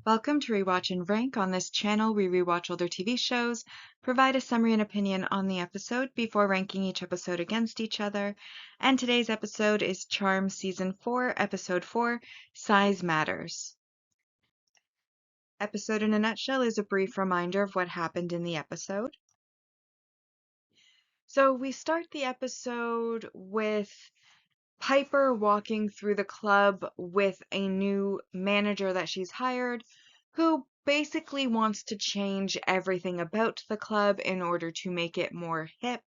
Welcome to Rewatch and Rank. On this channel, we rewatch older TV shows, provide a summary and opinion on the episode before ranking each episode against each other. And today's episode is Charmed Season 4, Episode 4, Size Matters. Episode in a nutshell is a brief reminder of what happened in the episode. So we start the episode with Piper walking through the club with a new manager that she's hired, who basically wants to change everything about the club in order to make it more hip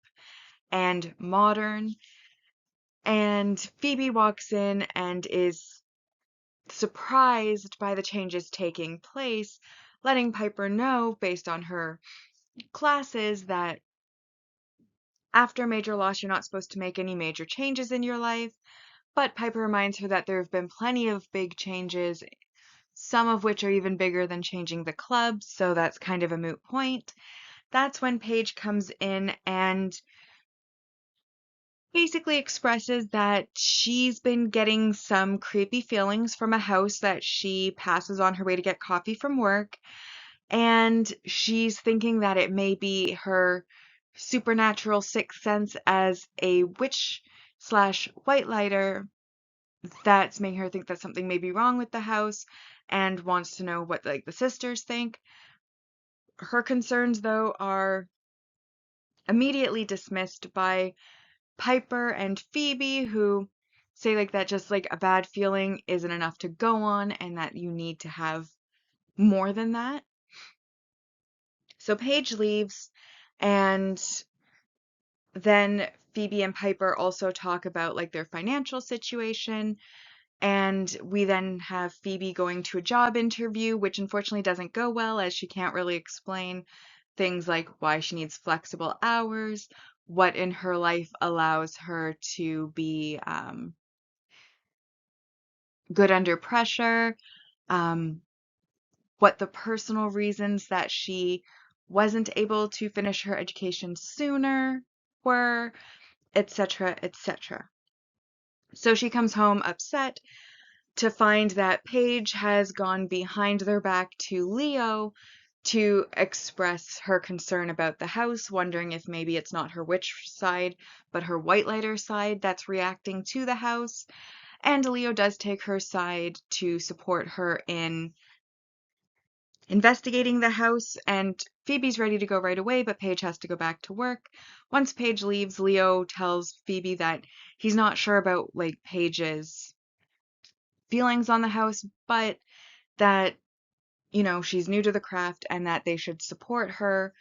and modern. And Phoebe walks in and is surprised by the changes taking place, letting Piper know, based on her classes, that after major loss, you're not supposed to make any major changes in your life. But Piper reminds her that there have been plenty of big changes, some of which are even bigger than changing the club, so that's kind of a moot point. That's when Paige comes in and basically expresses that she's been getting some creepy feelings from a house that she passes on her way to get coffee from work, and she's thinking that it may be her supernatural sixth sense as a witch slash white lighter that's making her think that something may be wrong with the house and wants to know what the sisters think. Her concerns though are immediately dismissed by Piper and Phoebe, who say that just a bad feeling isn't enough to go on and that you need to have more than that. So Paige leaves, and then Phoebe and Piper also talk about their financial situation. And we then have Phoebe going to a job interview, which unfortunately doesn't go well, as she can't really explain things like why she needs flexible hours, what in her life allows her to be good under pressure, um, what the personal reasons that she wasn't able to finish her education sooner were, etc., etc. So she comes home upset to find that Paige has gone behind their back to Leo to express her concern about the house, wondering if maybe it's not her witch side, but her white lighter side that's reacting to the house. And Leo does take her side to support her in investigating the house, and Phoebe's ready to go right away, but Paige has to go back to work. Once Paige leaves, Leo tells Phoebe that he's not sure about Paige's feelings on the house, but that, she's new to the craft and that they should support her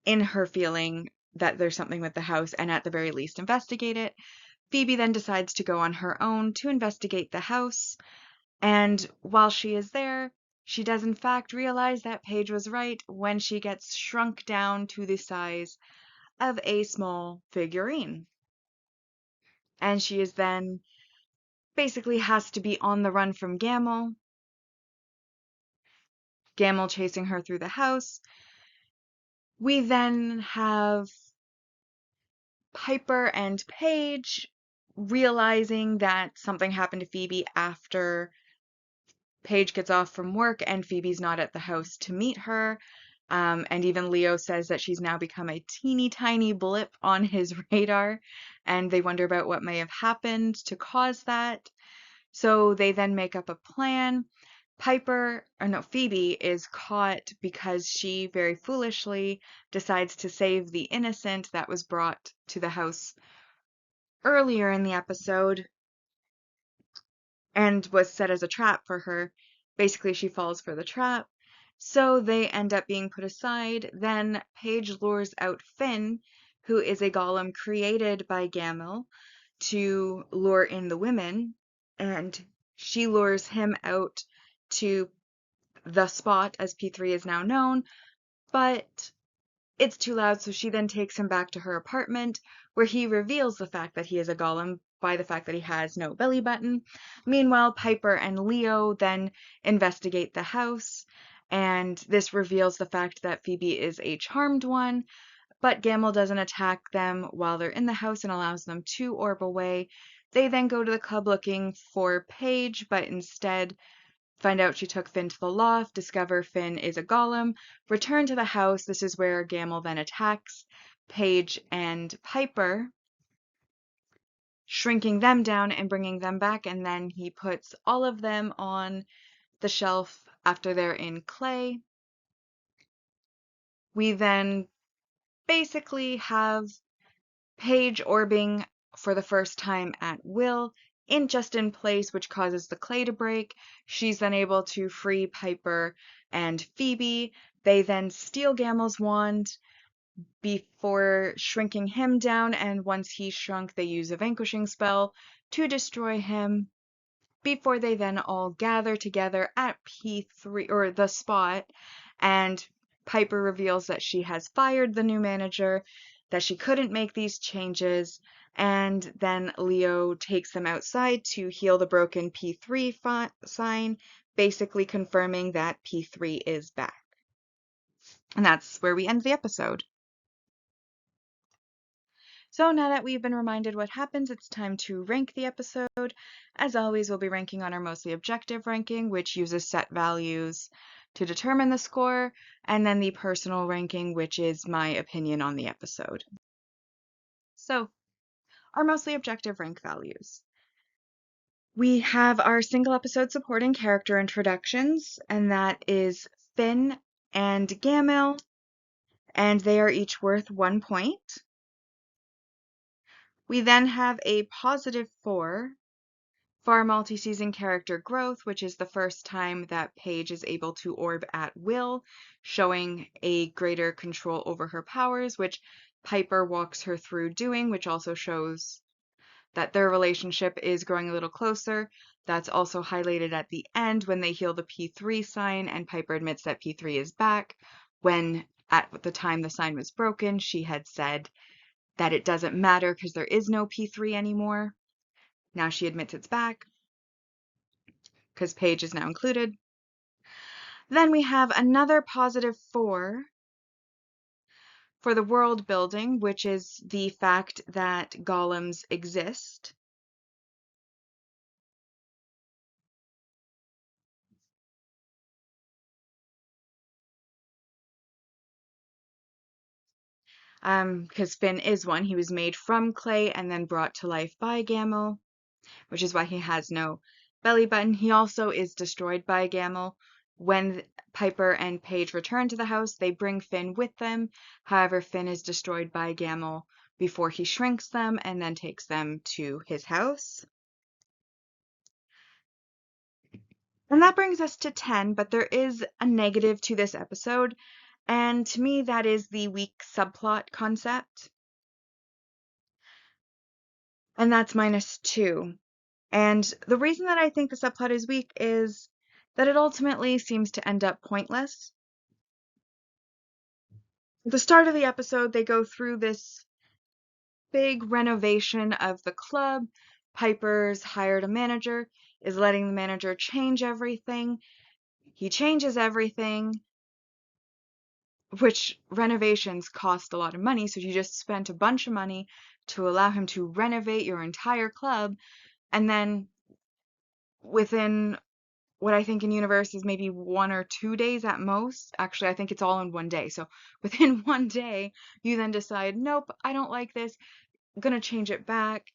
in her feeling that there's something with the house and at the very least investigate it. Phoebe then decides to go on her own to investigate the house, and while she is there, she does in fact realize that Paige was right when she gets shrunk down to the size of a small figurine. And she is then basically has to be on the run from Gamel chasing her through the house. We then have Piper and Paige realizing that something happened to Phoebe after Paige gets off from work and Phoebe's not at the house to meet her. And even Leo says that she's now become a teeny tiny blip on his radar, and they wonder about what may have happened to cause that. So they then make up a plan. Phoebe is caught because she very foolishly decides to save the innocent that was brought to the house earlier in the episode and was set as a trap for her. Basically, she falls for the trap. So they end up being put aside. Then Paige lures out Finn, who is a golem created by Gamel, to lure in the women, and she lures him out to the spot, as P3 is now known, but it's too loud, so she then takes him back to her apartment, where he reveals the fact that he is a golem by the fact that he has no belly button. Meanwhile, Piper and Leo then investigate the house, and this reveals the fact that Phoebe is a charmed one, but Gamel doesn't attack them while they're in the house and allows them to orb away. They then go to the club looking for Paige, but instead find out she took Finn to the loft, discover Finn is a golem, return to the house. This is where Gamel then attacks Paige and Piper, shrinking them down and bringing them back, and then he puts all of them on the shelf after they're in clay. We then basically have Paige orbing for the first time at will, just in place, which causes the clay to break. She's then able to free Piper and Phoebe. They then steal Gamel's wand before shrinking him down, and once he's shrunk, they use a vanquishing spell to destroy him before they then all gather together at P3, or the spot, and Piper reveals that she has fired the new manager, that she couldn't make these changes, and then Leo takes them outside to heal the broken P3 sign, basically confirming that P3 is back. And that's where we end the episode. So now that we've been reminded what happens, it's time to rank the episode. As always, we'll be ranking on our mostly objective ranking, which uses set values to determine the score, and then the personal ranking, which is my opinion on the episode. So, our mostly objective rank values. We have our single episode supporting character introductions, and that is Finn and Gamel, and they are each worth 1 point. We then have a +4 for our multi-season character growth, which is the first time that Paige is able to orb at will, showing a greater control over her powers, which Piper walks her through doing, which also shows that their relationship is growing a little closer. That's also highlighted at the end when they heal the P3 sign and Piper admits that P3 is back, when at the time the sign was broken, she had said that it doesn't matter because there is no P3 anymore. Now she admits it's back because Paige is now included. Then we have another +4 for the world building, which is the fact that golems exist. Because Finn is one. He was made from clay and then brought to life by Gamel, which is why he has no belly button. He also is destroyed by Gamel. When Piper and Paige return to the house, they bring Finn with them. However, Finn is destroyed by Gamel before he shrinks them and then takes them to his house. And that brings us to 10, but there is a negative to this episode, and to me that is the weak subplot concept. And that's -2. And the reason that I think the subplot is weak is that it ultimately seems to end up pointless. At the start of the episode, they go through this big renovation of the club. Piper's hired a manager, is letting the manager change everything. He changes everything, which renovations cost a lot of money, so you just spent a bunch of money to allow him to renovate your entire club, and then within what I think in universe is maybe 1 or 2 days at most. Actually, I think it's all in 1 day. So within 1 day, you then decide, nope, I don't like this. I'm gonna change it back.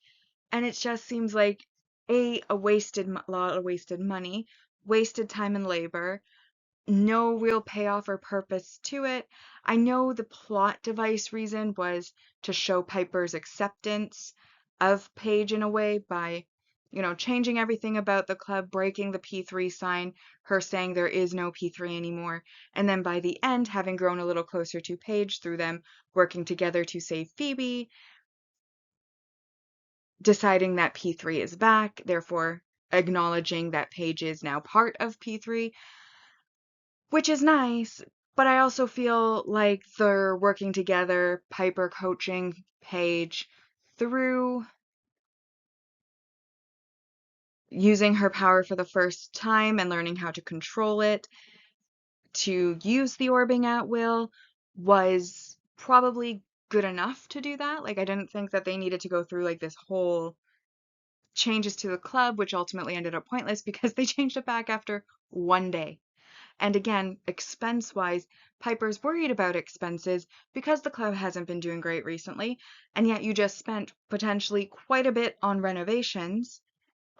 And it just seems like a lot of wasted money, wasted time and labor, no real payoff or purpose to it. I know the plot device reason was to show Piper's acceptance of Paige in a way by, changing everything about the club, breaking the P3 sign, her saying there is no P3 anymore, and then by the end, having grown a little closer to Paige through them working together to save Phoebe, deciding that P3 is back, therefore acknowledging that Paige is now part of P3, which is nice, but I also feel like they're working together, Piper coaching Paige through using her power for the first time and learning how to control it, to use the orbing at will was probably good enough to do that. Like, I didn't think that they needed to go through like this whole changes to the club, which ultimately ended up pointless because they changed it back after 1 day. And again, expense wise, Piper's worried about expenses because the club hasn't been doing great recently, and yet you just spent potentially quite a bit on renovations,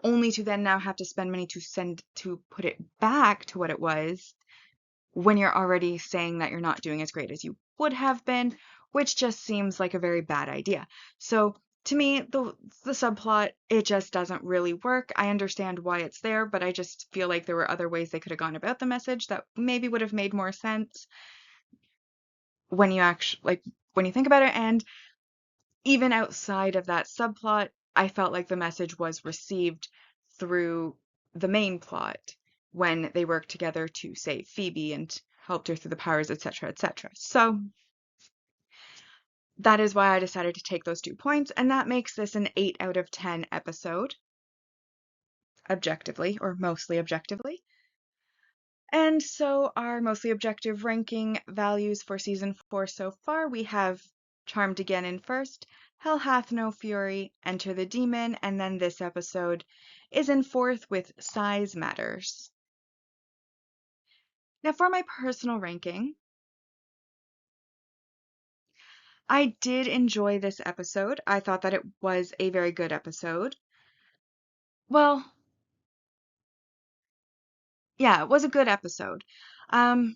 only to then now have to spend money to put it back to what it was when you're already saying that you're not doing as great as you would have been, which just seems like a very bad idea. So to me, the subplot, it just doesn't really work. I understand why it's there, but I just feel like there were other ways they could have gone about the message that maybe would have made more sense when you actually when you think about it. And even outside of that subplot, I felt like the message was received through the main plot when they worked together to save Phoebe and helped her through the powers, etc., etc. So that is why I decided to take those 2 points, and that makes this an 8 out of 10 episode, objectively, or mostly objectively. And so our mostly objective ranking values for season 4 so far, we have Charmed again in first, Hell Hath No Fury, Enter the Demon, and then this episode is in fourth with Size Matters. Now for my personal ranking, I did enjoy this episode. I thought that it was a very good episode. Well, yeah, it was a good episode. Um,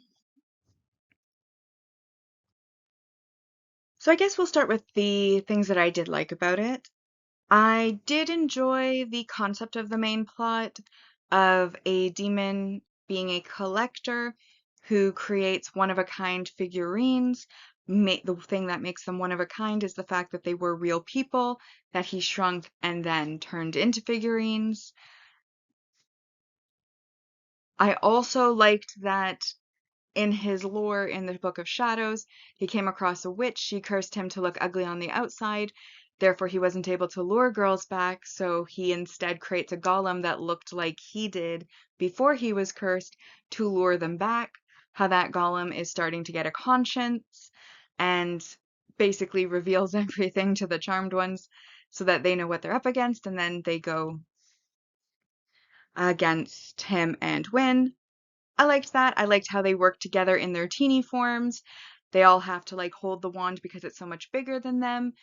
so I guess we'll start with the things that I did like about it. I did enjoy the concept of the main plot of a demon being a collector who creates one-of-a-kind figurines. The thing that makes them one of a kind is the fact that they were real people that he shrunk and then turned into figurines. I also liked that in his lore in the Book of Shadows, he came across a witch. She cursed him to look ugly on the outside. Therefore, he wasn't able to lure girls back, so he instead creates a golem that looked like he did before he was cursed to lure them back. How that golem is starting to get a conscience and basically reveals everything to the charmed ones so that they know what they're up against, and then they go against him and win. I liked that. I liked how they worked together in their teeny forms. They all have to like hold the wand because it's so much bigger than them.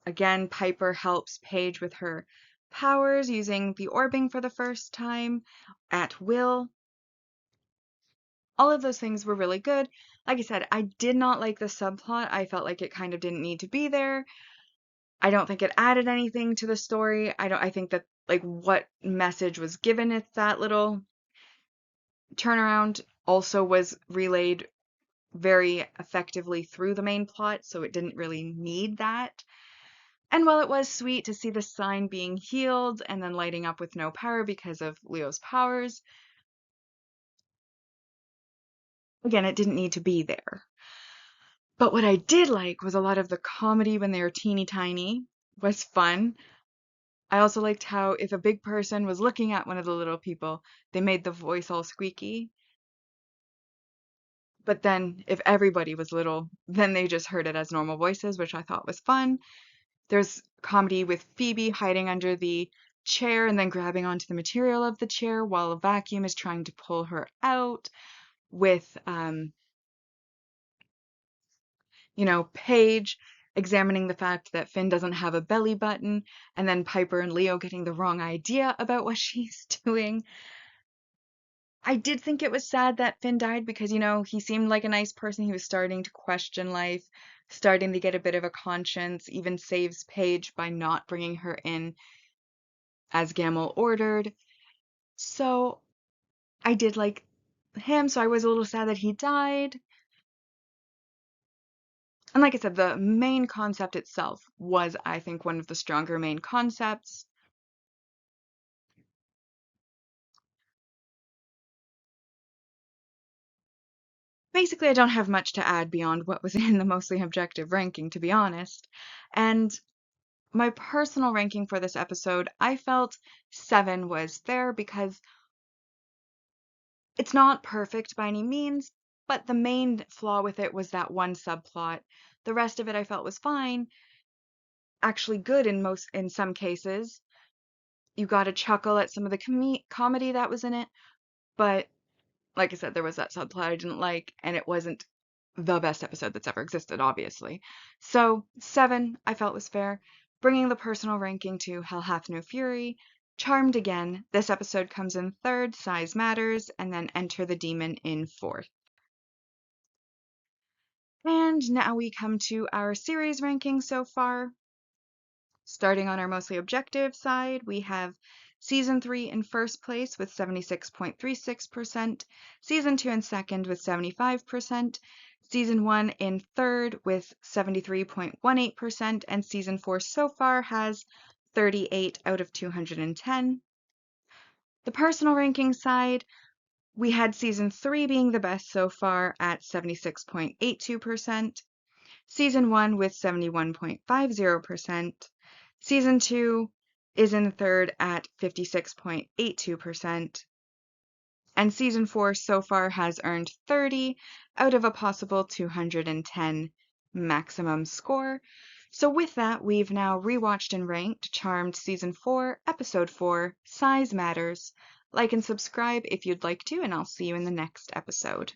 Again, Piper helps Paige with her powers using the orbing for the first time at will. All of those things were really good. Like I said, I did not like the subplot. I felt like it kind of didn't need to be there. I don't think it added anything to the story. I think that like what message was given at that little turnaround also was relayed very effectively through the main plot, so it didn't really need that. And while it was sweet to see the sign being healed and then lighting up with no power because of Leo's powers, again, it didn't need to be there. But what I did like was a lot of the comedy when they were teeny tiny was fun. I also liked how if a big person was looking at one of the little people, they made the voice all squeaky. But then if everybody was little, then they just heard it as normal voices, which I thought was fun. There's comedy with Phoebe hiding under the chair and then grabbing onto the material of the chair while a vacuum is trying to pull her out, with Paige examining the fact that Finn doesn't have a belly button, and then Piper and Leo getting the wrong idea about what she's doing. I did think it was sad that Finn died because, he seemed like a nice person. He was starting to question life, starting to get a bit of a conscience, even saves Paige by not bringing her in as Gamel ordered. So I did like him, so I was a little sad that he died. And like I said, the main concept itself was, I think, one of the stronger main concepts. Basically, I don't have much to add beyond what was in the mostly objective ranking, to be honest. And my personal ranking for this episode, I felt 7 was fair because it's not perfect by any means, but the main flaw with it was that one subplot. The rest of it I felt was fine, actually good in some cases. You got to chuckle at some of the comedy that was in it, but like I said, there was that subplot I didn't like, and it wasn't the best episode that's ever existed, obviously. So, 7, I felt was fair. Bringing the personal ranking to Hell Hath No Fury. Charmed again. This episode comes in 3rd, Size Matters, and then Enter the Demon in 4th. And now we come to our series ranking so far. Starting on our mostly objective side, we have Season 3 in first place with 76.36%, Season 2 in second with 75%, Season 1 in third with 73.18%, and Season 4 so far has 38 out of 210. The personal ranking side, we had Season 3 being the best so far at 76.82%, Season 1 with 71.50%. Season 2 is in third at 56.82%. And Season 4 so far has earned 30 out of a possible 210 maximum score. So with that, we've now rewatched and ranked Charmed Season 4, Episode 4, Size Matters. Like and subscribe if you'd like to, and I'll see you in the next episode.